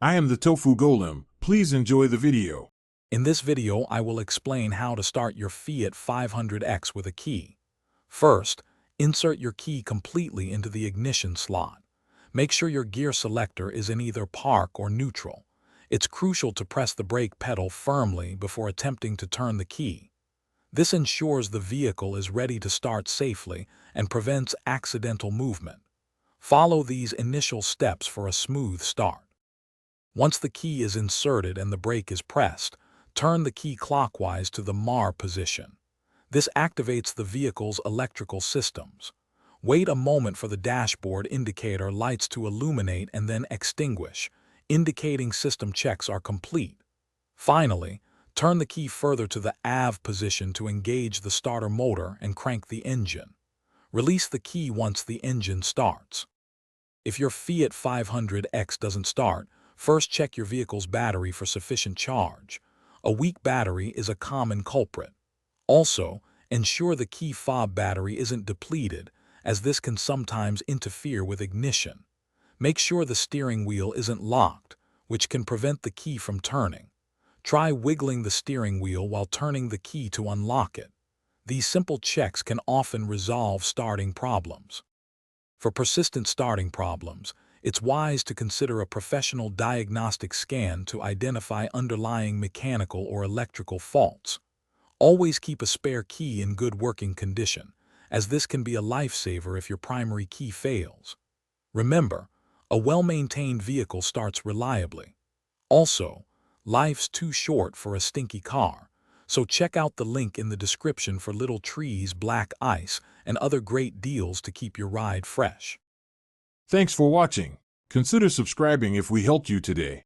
I am the Tofu Golem. Please enjoy the video. In this video, I will explain how to start your Fiat 500X with a key. First, insert your key completely into the ignition slot. Make sure your gear selector is in either park or neutral. It's crucial to press the brake pedal firmly before attempting to turn the key. This ensures the vehicle is ready to start safely and prevents accidental movement. Follow these initial steps for a smooth start. Once the key is inserted and the brake is pressed, turn the key clockwise to the MAR position. This activates the vehicle's electrical systems. Wait a moment for the dashboard indicator lights to illuminate and then extinguish, indicating system checks are complete. Finally, turn the key further to the AV position to engage the starter motor and crank the engine. Release the key once the engine starts. If your Fiat 500X doesn't start, first check your vehicle's battery for sufficient charge. A weak battery is a common culprit. Also, ensure the key fob battery isn't depleted, as this can sometimes interfere with ignition. Make sure the steering wheel isn't locked, which can prevent the key from turning. Try wiggling the steering wheel while turning the key to unlock it. These simple checks can often resolve starting problems. For persistent starting problems, it's wise to consider a professional diagnostic scan to identify underlying mechanical or electrical faults. Always keep a spare key in good working condition, as this can be a lifesaver if your primary key fails. Remember, a well-maintained vehicle starts reliably. Also, life's too short for a stinky car, so check out the link in the description for little trees, black ice, and other great deals to keep your ride fresh. Thanks for watching. Consider subscribing if we helped you today.